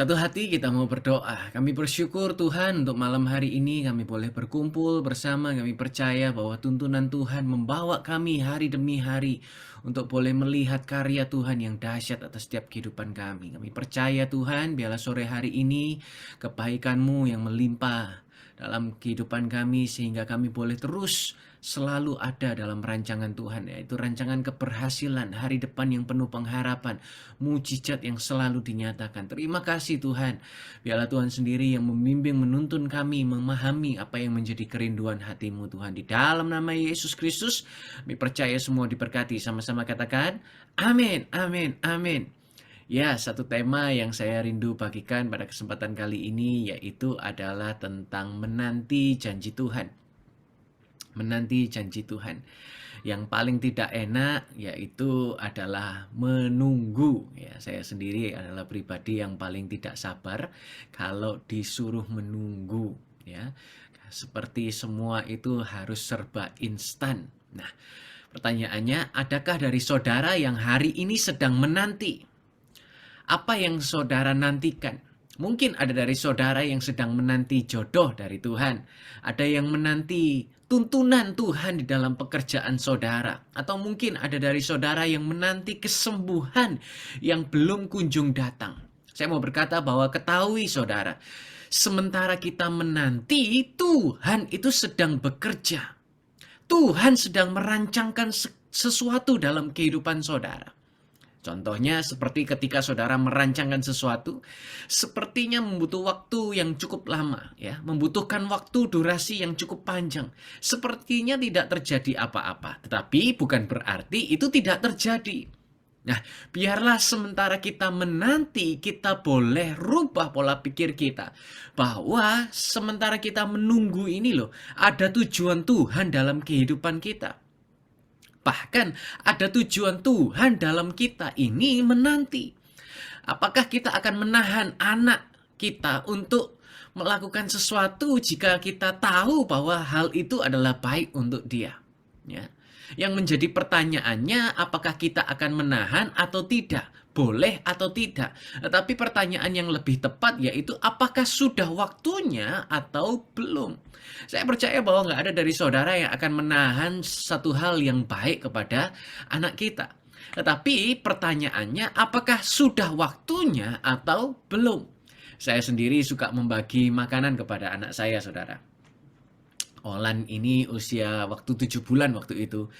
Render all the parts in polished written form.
Satu hati kita mau berdoa. Kami bersyukur Tuhan untuk malam hari ini kami boleh berkumpul bersama. Kami percaya bahwa tuntunan Tuhan membawa kami hari demi hari untuk boleh melihat karya Tuhan yang dahsyat atas setiap kehidupan kami. Kami percaya Tuhan, biarlah sore hari ini kebaikan-Mu yang melimpah dalam kehidupan kami sehingga kami boleh terus selalu ada dalam rancangan Tuhan, yaitu rancangan keberhasilan, hari depan yang penuh pengharapan, mujizat yang selalu dinyatakan. Terima kasih Tuhan. Biarlah Tuhan sendiri yang membimbing, menuntun kami, memahami apa yang menjadi kerinduan hati-Mu Tuhan. Di dalam nama Yesus Kristus, kami percaya semua diberkati. Sama-sama katakan, amin, amin, amin. Ya, satu tema yang saya rindu bagikan pada kesempatan kali ini yaitu adalah tentang menanti janji Tuhan. Menanti janji Tuhan. Yang paling tidak enak yaitu adalah menunggu. Ya, saya sendiri adalah pribadi yang paling tidak sabar kalau disuruh menunggu, ya. Seperti semua itu harus serba instan. Nah, pertanyaannya, adakah dari saudara yang hari ini sedang menanti? Apa yang saudara nantikan? Mungkin ada dari saudara yang sedang menanti jodoh dari Tuhan. Ada yang menanti tuntunan Tuhan di dalam pekerjaan saudara. Atau mungkin ada dari saudara yang menanti kesembuhan yang belum kunjung datang. Saya mau berkata bahwa ketahui saudara, sementara kita menanti, Tuhan itu sedang bekerja. Tuhan sedang merancangkan sesuatu dalam kehidupan saudara. Contohnya seperti ketika saudara merancangkan sesuatu, sepertinya membutuh waktu yang cukup lama, ya, membutuhkan waktu durasi yang cukup panjang. Sepertinya tidak terjadi apa-apa, tetapi bukan berarti itu tidak terjadi. Nah, biarlah sementara kita menanti, kita boleh rubah pola pikir kita. Bahwa sementara kita menunggu ini loh, ada tujuan Tuhan dalam kehidupan kita. Bahkan ada tujuan Tuhan dalam kita ini menanti. Apakah kita akan menahan anak kita untuk melakukan sesuatu jika kita tahu bahwa hal itu adalah baik untuk dia? Ya. Yang menjadi pertanyaannya, apakah kita akan menahan atau tidak? Boleh atau tidak? Tetapi pertanyaan yang lebih tepat yaitu apakah sudah waktunya atau belum? Saya percaya bahwa nggak ada dari saudara yang akan menahan satu hal yang baik kepada anak kita. Tetapi pertanyaannya apakah sudah waktunya atau belum? Saya sendiri suka membagi makanan kepada anak saya, saudara. Olan ini usia waktu 7 bulan waktu itu,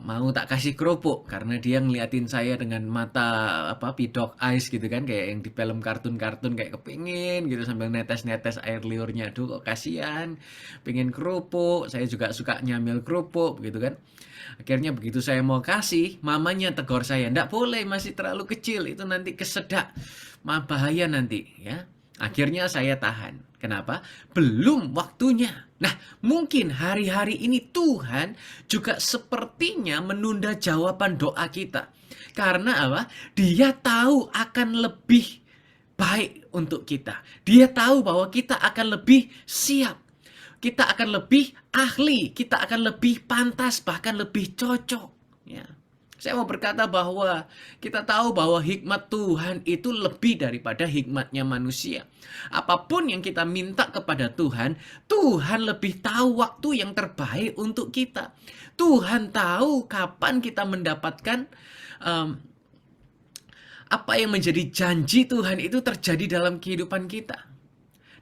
mau tak kasih kerupuk karena dia ngeliatin saya dengan mata pidok eyes gitu kan, kayak yang di film kartun-kartun, kayak kepingin gitu sambil netes-netes air liurnya. Aduh kok kasihan, pengen kerupuk, saya juga suka nyamil kerupuk gitu kan. Akhirnya begitu saya mau kasih, mamanya tegur saya, "Ndak boleh, masih terlalu kecil, itu nanti kesedak, bahaya nanti," ya. Akhirnya saya tahan. Kenapa? Belum waktunya. Nah, mungkin hari-hari ini Tuhan juga sepertinya menunda jawaban doa kita. Karena apa? Dia tahu akan lebih baik untuk kita. Dia tahu bahwa kita akan lebih siap. Kita akan lebih ahli. Kita akan lebih pantas, bahkan lebih cocok. Ya. Saya mau berkata bahwa kita tahu bahwa hikmat Tuhan itu lebih daripada hikmatnya manusia. Apapun yang kita minta kepada Tuhan, Tuhan lebih tahu waktu yang terbaik untuk kita. Tuhan tahu kapan kita mendapatkan apa yang menjadi janji Tuhan itu terjadi dalam kehidupan kita.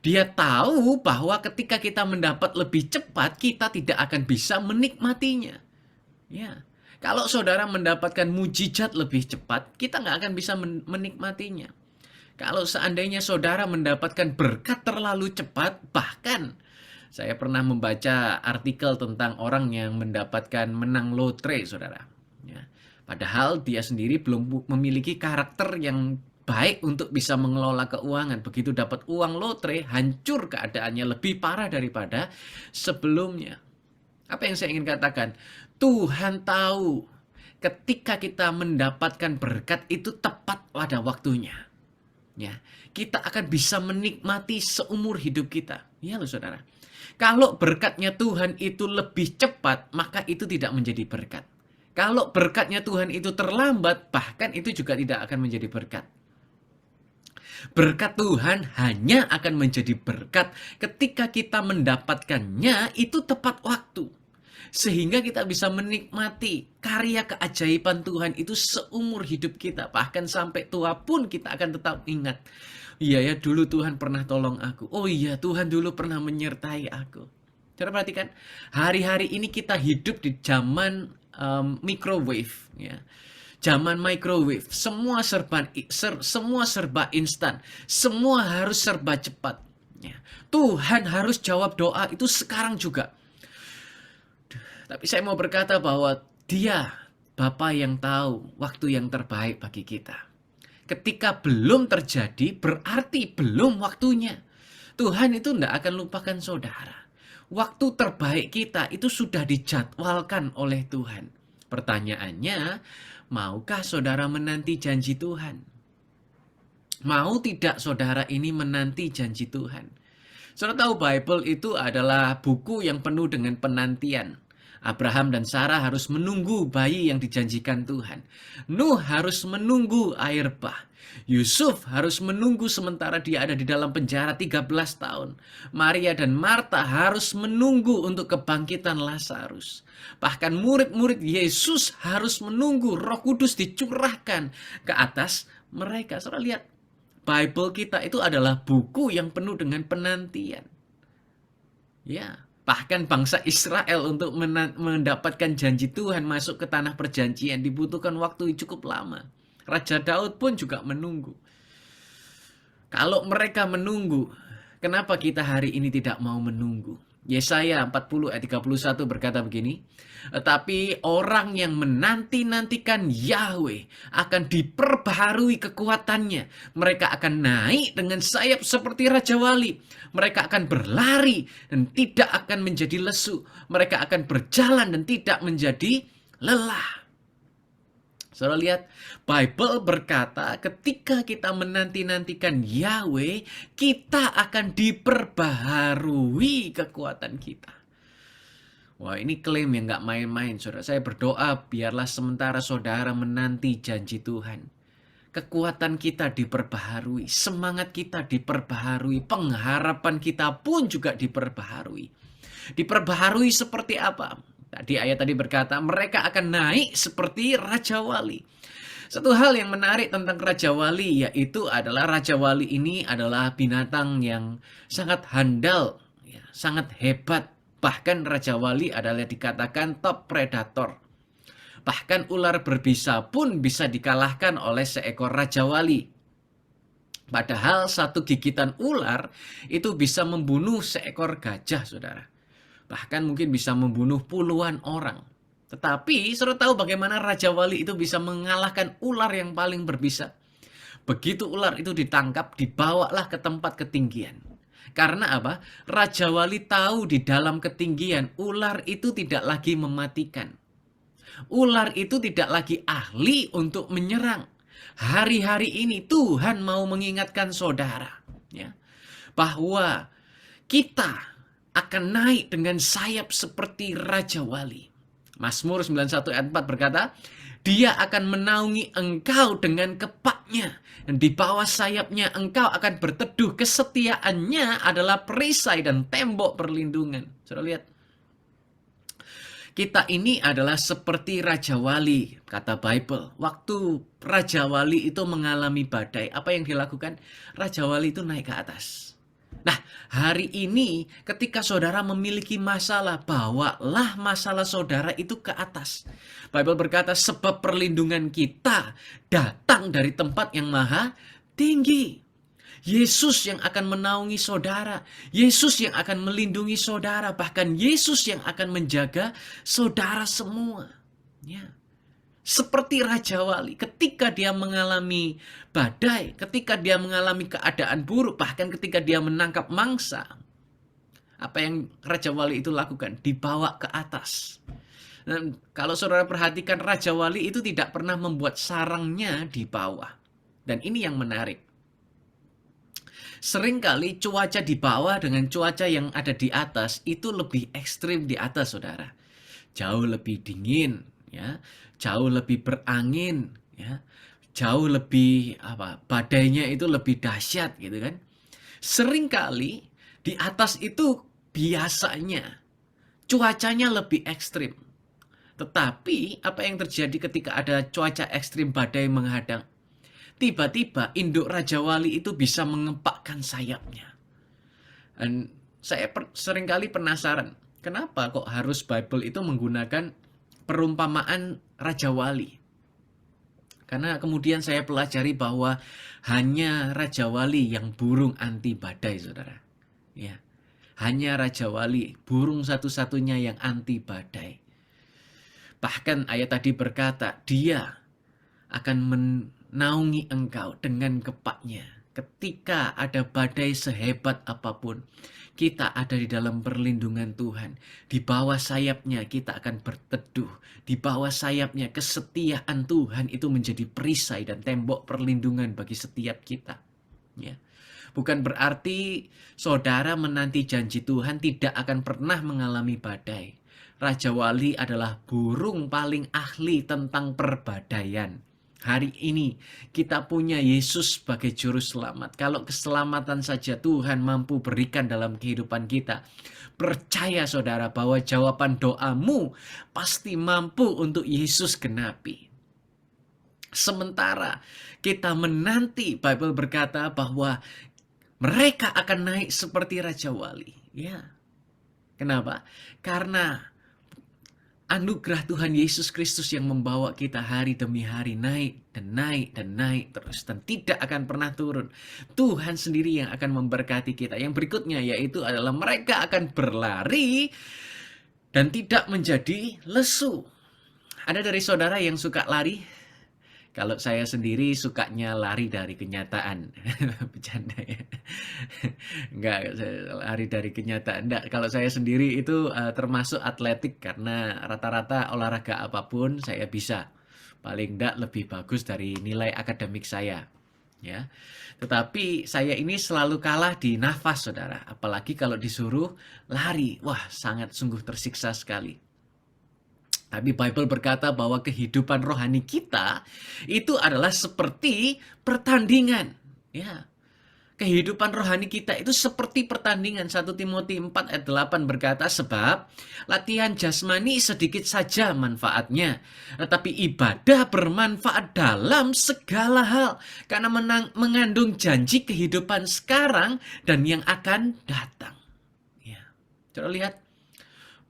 Dia tahu bahwa ketika kita mendapat lebih cepat, kita tidak akan bisa menikmatinya. Ya. Kalau saudara mendapatkan mujizat lebih cepat, kita nggak akan bisa menikmatinya. Kalau seandainya saudara mendapatkan berkat terlalu cepat, bahkan saya pernah membaca artikel tentang orang yang mendapatkan menang lotre, saudara. Ya. Padahal dia sendiri belum memiliki karakter yang baik untuk bisa mengelola keuangan. Begitu dapat uang lotre, hancur keadaannya lebih parah daripada sebelumnya. Apa yang saya ingin katakan? Tuhan tahu ketika kita mendapatkan berkat itu tepat pada waktunya. Ya, kita akan bisa menikmati seumur hidup kita. Ya loh saudara. Kalau berkatnya Tuhan itu lebih cepat, maka itu tidak menjadi berkat. Kalau berkatnya Tuhan itu terlambat, bahkan itu juga tidak akan menjadi berkat. Berkat Tuhan hanya akan menjadi berkat ketika kita mendapatkannya itu tepat waktu. Sehingga kita bisa menikmati karya keajaiban Tuhan itu seumur hidup kita. Bahkan sampai tua pun kita akan tetap ingat. Iya ya, dulu Tuhan pernah tolong aku. Oh iya, Tuhan dulu pernah menyertai aku. Coba perhatikan, hari-hari ini kita hidup di zaman microwave, ya. Zaman microwave, semua serba instan, semua harus serba cepat. Ya. Tuhan harus jawab doa itu sekarang juga. Tapi saya mau berkata bahwa Dia, Bapa yang tahu waktu yang terbaik bagi kita. Ketika belum terjadi, berarti belum waktunya. Tuhan itu tidak akan lupakan saudara. Waktu terbaik kita itu sudah dijadwalkan oleh Tuhan. Pertanyaannya, maukah saudara menanti janji Tuhan? Mau tidak saudara ini menanti janji Tuhan? Saudara tahu Bible itu adalah buku yang penuh dengan penantian. Abraham dan Sarah harus menunggu bayi yang dijanjikan Tuhan. Nuh harus menunggu air bah. Yusuf harus menunggu sementara dia ada di dalam penjara 13 tahun. Maria dan Marta harus menunggu untuk kebangkitan Lazarus. Bahkan murid-murid Yesus harus menunggu Roh Kudus dicurahkan ke atas mereka. Saudara lihat, Bible kita itu adalah buku yang penuh dengan penantian. Ya, bahkan bangsa Israel untuk mendapatkan janji Tuhan masuk ke tanah perjanjian dibutuhkan waktu cukup lama. Raja Daud pun juga menunggu. Kalau mereka menunggu, kenapa kita hari ini tidak mau menunggu? Yesaya 40 ayat 31 berkata begini, tetapi orang yang menanti-nantikan Yahweh akan diperbaharui kekuatannya. Mereka akan naik dengan sayap seperti Raja Wali. Mereka akan berlari dan tidak akan menjadi lesu. Mereka akan berjalan dan tidak menjadi lelah. Saudara lihat, Bible berkata ketika kita menanti-nantikan Yahweh, kita akan diperbaharui kekuatan kita. Wah, ini klaim yang gak main-main, saudara. Saya berdoa biarlah sementara saudara menanti janji Tuhan, kekuatan kita diperbaharui, semangat kita diperbaharui, pengharapan kita pun juga diperbaharui. Diperbaharui seperti apa? Tadi ayat tadi berkata, mereka akan naik seperti Raja Wali. Satu hal yang menarik tentang Raja Wali, yaitu adalah Raja Wali ini adalah binatang yang sangat handal, ya, sangat hebat. Bahkan Raja Wali adalah dikatakan top predator. Bahkan ular berbisa pun bisa dikalahkan oleh seekor Raja Wali. Padahal satu gigitan ular itu bisa membunuh seekor gajah, saudara. Bahkan mungkin bisa membunuh puluhan orang. Tetapi saudara tahu bagaimana Raja Wali itu bisa mengalahkan ular yang paling berbisa? Begitu ular itu ditangkap, dibawalah ke tempat ketinggian. Karena apa? Raja Wali tahu di dalam ketinggian ular itu tidak lagi mematikan. Ular itu tidak lagi ahli untuk menyerang. Hari-hari ini Tuhan mau mengingatkan saudara, ya, bahwa kita akan naik dengan sayap seperti Raja Wali. Mazmur 91 ayat 4 berkata, Dia akan menaungi engkau dengan kepaknya, dan di bawah sayapnya engkau akan berteduh. Kesetiaannya adalah perisai dan tembok perlindungan. Saudara lihat, kita ini adalah seperti Raja Wali, kata Bible. Waktu Raja Wali itu mengalami badai, apa yang dilakukan? Raja Wali itu naik ke atas. Nah, hari ini ketika saudara memiliki masalah, bawalah masalah saudara itu ke atas. Bible berkata, sebab perlindungan kita datang dari tempat yang maha tinggi. Yesus yang akan menaungi saudara. Yesus yang akan melindungi saudara. Bahkan Yesus yang akan menjaga saudara semua. Ya. Seperti Raja Wali, ketika dia mengalami badai, ketika dia mengalami keadaan buruk, bahkan ketika dia menangkap mangsa, apa yang Raja Wali itu lakukan? Dibawa ke atas. Dan kalau saudara perhatikan, Raja Wali itu tidak pernah membuat sarangnya di bawah. Dan ini yang menarik. Seringkali cuaca di bawah dengan cuaca yang ada di atas itu lebih ekstrim di atas, saudara. Jauh lebih dingin, ya, jauh lebih berangin, ya, jauh lebih badainya itu lebih dahsyat gitu kan. Seringkali di atas itu biasanya cuacanya lebih ekstrim. Tetapi apa yang terjadi ketika ada cuaca ekstrim badai menghadang? Tiba-tiba induk Raja Wali itu bisa mengepakkan sayapnya. Dan saya seringkali penasaran, kenapa kok harus Bible itu menggunakan perumpamaan Raja Wali? Karena kemudian saya pelajari bahwa hanya Raja Wali yang burung anti badai, saudara. Ya, hanya Raja Wali, burung satu-satunya yang anti badai. Bahkan ayat tadi berkata, dia akan menaungi engkau dengan kepaknya. Ketika ada badai sehebat apapun, kita ada di dalam perlindungan Tuhan. Di bawah sayapnya kita akan berteduh. Di bawah sayapnya kesetiaan Tuhan itu menjadi perisai dan tembok perlindungan bagi setiap kita. Ya. Bukan berarti saudara menanti janji Tuhan tidak akan pernah mengalami badai. Raja Wali adalah burung paling ahli tentang perbadaian. Hari ini kita punya Yesus sebagai juru selamat. Kalau keselamatan saja Tuhan mampu berikan dalam kehidupan kita, percaya saudara bahwa jawaban doamu pasti mampu untuk Yesus genapi. Sementara kita menanti, Bible berkata bahwa mereka akan naik seperti Raja Wali. Ya. Kenapa? Karena anugerah Tuhan Yesus Kristus yang membawa kita hari demi hari naik dan naik dan naik terus dan tidak akan pernah turun. Tuhan sendiri yang akan memberkati kita. Yang berikutnya yaitu adalah mereka akan berlari dan tidak menjadi lesu. Ada dari saudara yang suka lari? Kalau saya sendiri sukanya lari dari kenyataan. Bercanda ya. Enggak, lari dari kenyataan. Enggak, kalau saya sendiri itu termasuk atletik karena rata-rata olahraga apapun saya bisa. Paling enggak lebih bagus dari nilai akademik saya. Ya. Tetapi saya ini selalu kalah di nafas, saudara. Apalagi kalau disuruh lari. Wah, sangat sungguh tersiksa sekali. Tapi Bible berkata bahwa kehidupan rohani kita itu adalah seperti pertandingan. Ya. Kehidupan rohani kita itu seperti pertandingan. 1 Timotius 4 ayat 8 berkata, sebab latihan jasmani sedikit saja manfaatnya, tetapi ibadah bermanfaat dalam segala hal, karena mengandung janji kehidupan sekarang dan yang akan datang. Ya. Coba lihat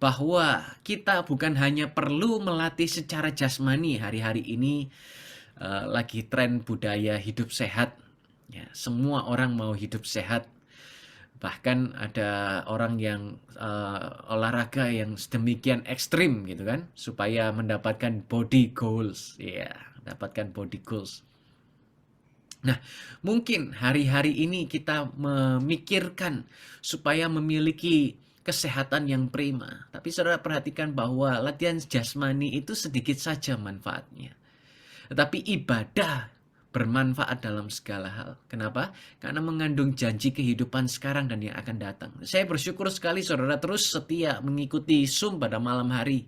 bahwa kita bukan hanya perlu melatih secara jasmani. Hari-hari ini lagi tren budaya hidup sehat. Ya, semua orang mau hidup sehat. Bahkan ada orang yang olahraga yang sedemikian ekstrim gitu kan, supaya mendapatkan body goals. Ya, mendapatkan body goals. Nah, mungkin hari-hari ini kita memikirkan supaya memiliki kesehatan yang prima. Tapi saudara perhatikan bahwa latihan jasmani itu sedikit saja manfaatnya. Tetapi ibadah bermanfaat dalam segala hal. Kenapa? Karena mengandung janji kehidupan sekarang dan yang akan datang. Saya bersyukur sekali saudara terus setia mengikuti Zoom pada malam hari.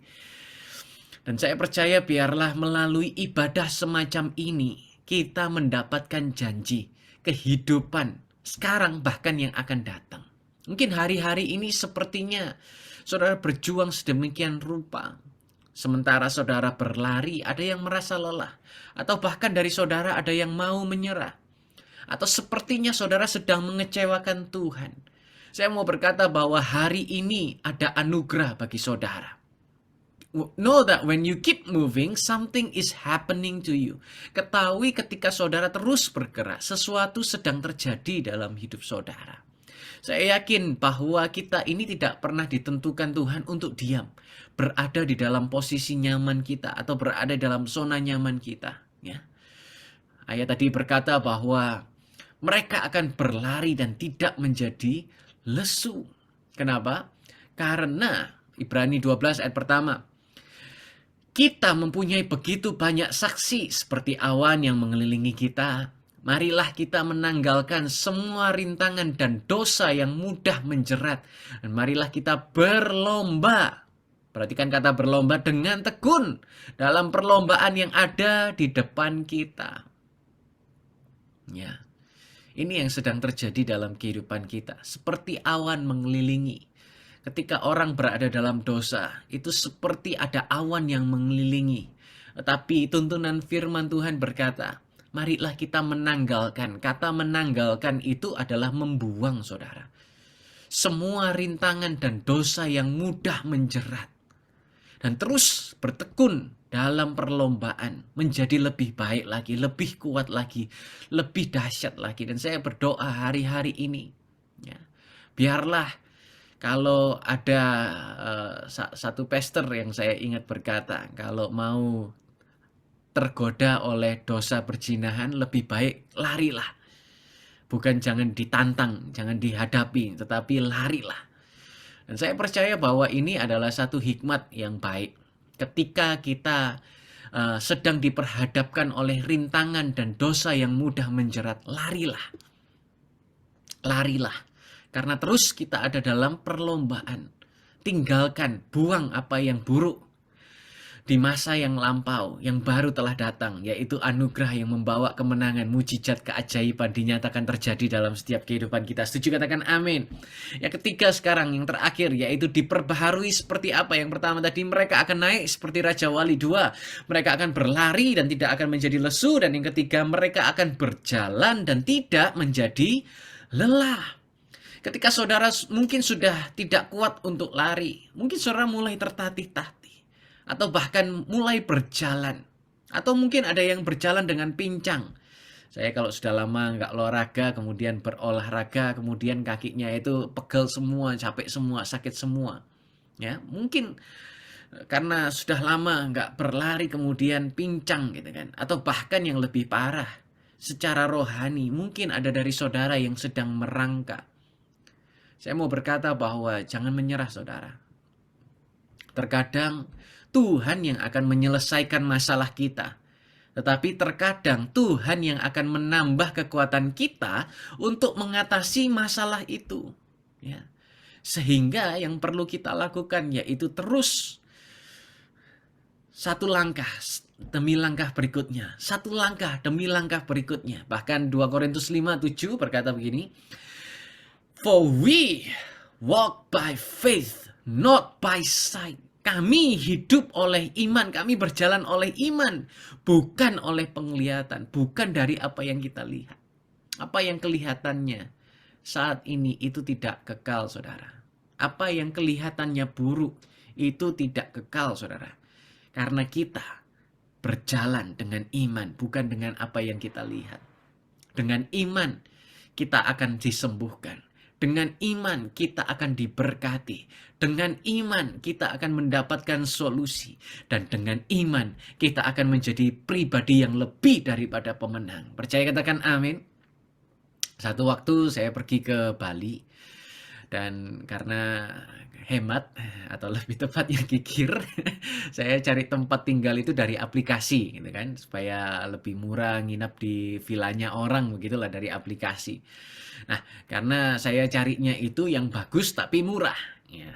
Dan saya percaya biarlah melalui ibadah semacam ini kita mendapatkan janji kehidupan sekarang bahkan yang akan datang. Mungkin hari-hari ini sepertinya saudara berjuang sedemikian rupa. Sementara saudara berlari, ada yang merasa lelah. Atau bahkan dari saudara ada yang mau menyerah. Atau sepertinya saudara sedang mengecewakan Tuhan. Saya mau berkata bahwa hari ini ada anugerah bagi saudara. Know that when you keep moving, something is happening to you. Ketahui ketika saudara terus bergerak, sesuatu sedang terjadi dalam hidup saudara. Saya yakin bahwa kita ini tidak pernah ditentukan Tuhan untuk diam. Berada di dalam posisi nyaman kita atau berada dalam zona nyaman kita. Ya. Ayat tadi berkata bahwa mereka akan berlari dan tidak menjadi lesu. Kenapa? Karena Ibrani 12 ayat pertama. Kita mempunyai begitu banyak saksi seperti awan yang mengelilingi kita. Marilah kita menanggalkan semua rintangan dan dosa yang mudah menjerat. Dan marilah kita berlomba. Perhatikan kata berlomba dengan tekun dalam perlombaan yang ada di depan kita. Ya, ini yang sedang terjadi dalam kehidupan kita. Seperti awan mengelilingi. Ketika orang berada dalam dosa, itu seperti ada awan yang mengelilingi. Tetapi tuntunan firman Tuhan berkata, marilah kita menanggalkan. Kata menanggalkan itu adalah membuang, saudara. Semua rintangan dan dosa yang mudah menjerat. Dan terus bertekun dalam perlombaan menjadi lebih baik lagi, lebih kuat lagi, lebih dahsyat lagi. Dan saya berdoa hari-hari ini, ya, biarlah kalau ada satu pastor yang saya ingat berkata, kalau mau tergoda oleh dosa perzinahan, lebih baik larilah. Bukan jangan ditantang, jangan dihadapi, tetapi larilah. Dan saya percaya bahwa ini adalah satu hikmat yang baik. Ketika kita sedang diperhadapkan oleh rintangan dan dosa yang mudah menjerat, larilah. Larilah. Karena terus kita ada dalam perlombaan. Tinggalkan, buang apa yang buruk di masa yang lampau, yang baru telah datang, yaitu anugerah yang membawa kemenangan, mujizat, keajaiban dinyatakan terjadi dalam setiap kehidupan kita. Setuju, katakan amin. Yang ketiga sekarang, yang terakhir, yaitu diperbaharui seperti apa? Yang pertama tadi, mereka akan naik seperti Raja Wali. Dua, mereka akan berlari dan tidak akan menjadi lesu. Dan yang ketiga, mereka akan berjalan dan tidak menjadi lelah. Ketika saudara mungkin sudah tidak kuat untuk lari, mungkin saudara mulai tertatih-tatih, atau bahkan mulai berjalan, atau mungkin ada yang berjalan dengan pincang. Saya kalau sudah lama nggak olahraga, kemudian berolahraga, kemudian kakinya itu pegel semua, capek semua, sakit semua. Ya, mungkin karena sudah lama nggak berlari kemudian pincang gitu kan, atau bahkan yang lebih parah, secara rohani mungkin ada dari saudara yang sedang merangkak. Saya mau berkata bahwa jangan menyerah, saudara. Terkadang Tuhan yang akan menyelesaikan masalah kita. Tetapi terkadang Tuhan yang akan menambah kekuatan kita untuk mengatasi masalah itu. Ya. Sehingga yang perlu kita lakukan yaitu terus satu langkah demi langkah berikutnya. Satu langkah demi langkah berikutnya. Bahkan 2 Korintus 5:7 berkata begini. For we walk by faith, not by sight. Kami hidup oleh iman, kami berjalan oleh iman, bukan oleh penglihatan, bukan dari apa yang kita lihat. Apa yang kelihatannya saat ini itu tidak kekal, saudara. Apa yang kelihatannya buruk itu tidak kekal, saudara. Karena kita berjalan dengan iman, bukan dengan apa yang kita lihat. Dengan iman kita akan disembuhkan. Dengan iman kita akan diberkati. Dengan iman kita akan mendapatkan solusi. Dan dengan iman kita akan menjadi pribadi yang lebih daripada pemenang. Percaya, katakan amin. Satu waktu saya pergi ke Bali. Dan karena hemat atau lebih tepatnya kikir, saya cari tempat tinggal itu dari aplikasi gitu kan, supaya lebih murah, nginap di vilanya orang begitulah dari aplikasi. Nah, karena saya carinya itu yang bagus tapi murah. Ya.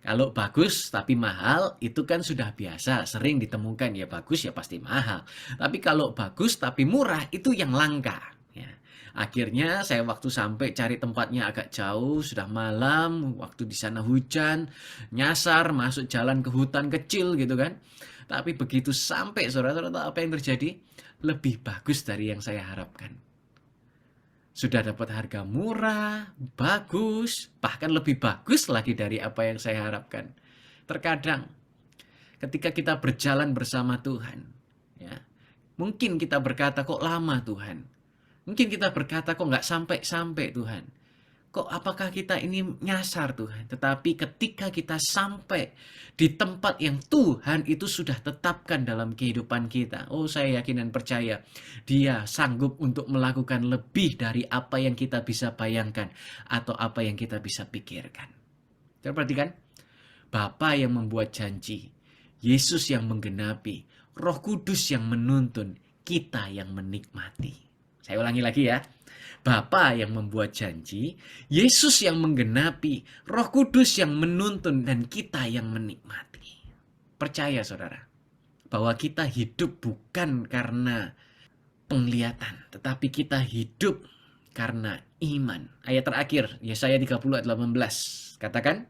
Kalau bagus tapi mahal itu kan sudah biasa, sering ditemukan. Ya bagus ya pasti mahal. Tapi kalau bagus tapi murah itu yang langka. Ya. Akhirnya saya waktu sampai cari tempatnya agak jauh, sudah malam, waktu di sana hujan, nyasar masuk jalan ke hutan kecil gitu kan. Tapi begitu sampai, saudara-saudara, tahu apa yang terjadi? Lebih bagus dari yang saya harapkan. Sudah dapat harga murah, bagus, bahkan lebih bagus lagi dari apa yang saya harapkan. Terkadang ketika kita berjalan bersama Tuhan, ya, mungkin kita berkata, kok lama Tuhan? Mungkin kita berkata, kok nggak sampai-sampai Tuhan? Kok apakah kita ini nyasar Tuhan? Tetapi ketika kita sampai di tempat yang Tuhan itu sudah tetapkan dalam kehidupan kita. Oh, saya yakin dan percaya Dia sanggup untuk melakukan lebih dari apa yang kita bisa bayangkan atau apa yang kita bisa pikirkan. Coba perhatikan. Bapa yang membuat janji, Yesus yang menggenapi, Roh Kudus yang menuntun, kita yang menikmati. Saya ulangi lagi ya. Bapa yang membuat janji, Yesus yang menggenapi, Roh Kudus yang menuntun, dan kita yang menikmati. Percaya, saudara, bahwa kita hidup bukan karena penglihatan, tetapi kita hidup karena iman. Ayat terakhir, Yesaya 30 ayat 18. Katakan,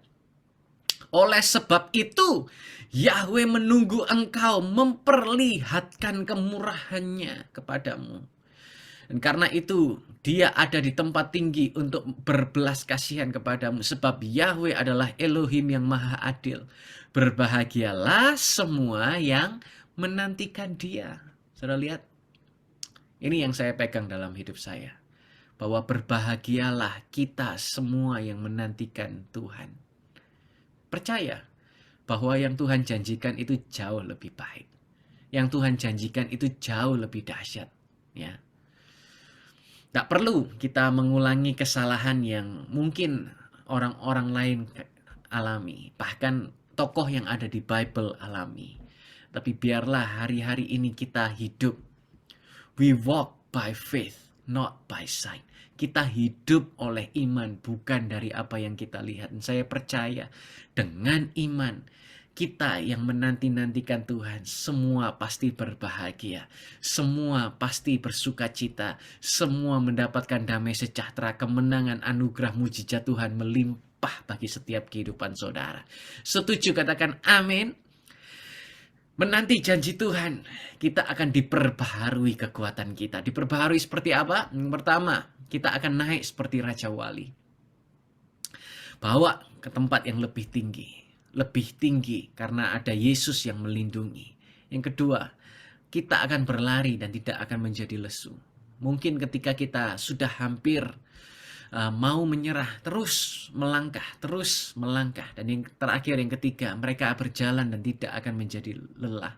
oleh sebab itu, Yahweh menunggu engkau memperlihatkan kemurahannya kepadamu. Dan karena itu, dia ada di tempat tinggi untuk berbelas kasihan kepadamu. Sebab Yahweh adalah Elohim yang maha adil. Berbahagialah semua yang menantikan dia. Saudara lihat, ini yang saya pegang dalam hidup saya. Bahwa berbahagialah kita semua yang menantikan Tuhan. Percaya bahwa yang Tuhan janjikan itu jauh lebih baik. Yang Tuhan janjikan itu jauh lebih dahsyat. Ya. Tak perlu kita mengulangi kesalahan yang mungkin orang-orang lain alami. Bahkan tokoh yang ada di Bible alami. Tapi biarlah hari-hari ini kita hidup. We walk by faith, not by sight. Kita hidup oleh iman, bukan dari apa yang kita lihat. Dan saya percaya dengan iman, kita yang menanti-nantikan Tuhan, semua pasti berbahagia. Semua pasti bersuka cita. Semua mendapatkan damai sejahtera, kemenangan, anugerah, mujizat Tuhan melimpah bagi setiap kehidupan saudara. Setuju, katakan amin. Menanti janji Tuhan, kita akan diperbaharui kekuatan kita. Diperbaharui seperti apa? Yang pertama, kita akan naik seperti Raja Wali. Bawa ke tempat yang lebih tinggi. Lebih tinggi karena ada Yesus yang melindungi. Yang kedua, kita akan berlari dan tidak akan menjadi lesu. Mungkin ketika kita sudah hampir mau menyerah, terus melangkah. Dan yang terakhir, yang ketiga, mereka berjalan dan tidak akan menjadi lelah.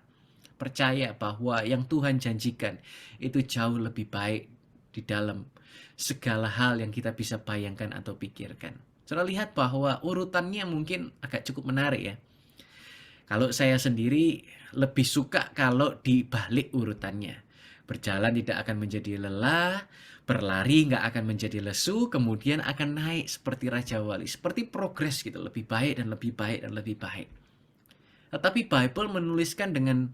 Percaya bahwa yang Tuhan janjikan itu jauh lebih baik di dalam segala hal yang kita bisa bayangkan atau pikirkan. Saudara lihat bahwa urutannya mungkin agak cukup menarik ya. Kalau saya sendiri lebih suka kalau dibalik urutannya. Berjalan tidak akan menjadi lelah, berlari nggak akan menjadi lesu, kemudian akan naik seperti Raja Wali. Seperti progres gitu, lebih baik dan lebih baik dan lebih baik. Tetapi Bible menuliskan dengan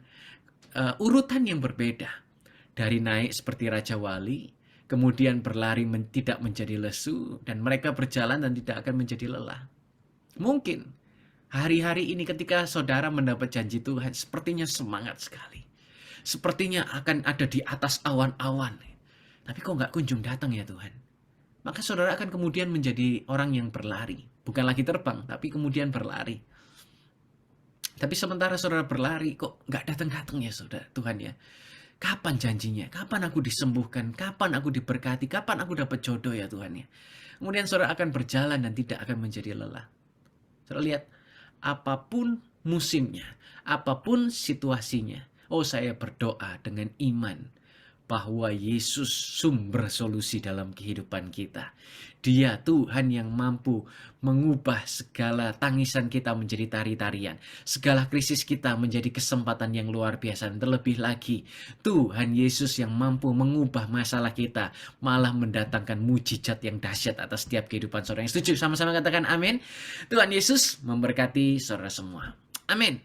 urutan yang berbeda. Dari naik seperti Raja Wali, kemudian berlari tidak menjadi lesu, dan mereka berjalan dan tidak akan menjadi lelah. Mungkin hari-hari ini ketika saudara mendapat janji Tuhan, sepertinya semangat sekali. Sepertinya akan ada di atas awan-awan. Tapi kok nggak kunjung datang ya Tuhan? Maka saudara akan kemudian menjadi orang yang berlari. Bukan lagi terbang, tapi kemudian berlari. Tapi sementara saudara berlari, kok nggak datang-datang ya saudara Tuhan ya? Kapan janjinya? Kapan aku disembuhkan? Kapan aku diberkati? Kapan aku dapat jodoh ya Tuhan ya? Kemudian saudara akan berjalan dan tidak akan menjadi lelah. Saudara lihat, apapun musimnya, apapun situasinya, saya berdoa dengan iman bahwa Yesus sumber solusi dalam kehidupan kita. Dia Tuhan yang mampu mengubah segala tangisan kita menjadi tari-tarian. Segala krisis kita menjadi kesempatan yang luar biasa. Dan terlebih lagi, Tuhan Yesus yang mampu mengubah masalah kita, malah mendatangkan mujizat yang dahsyat atas setiap kehidupan saudara. Yang setuju? Sama-sama katakan amin. Tuhan Yesus memberkati saudara semua. Amin.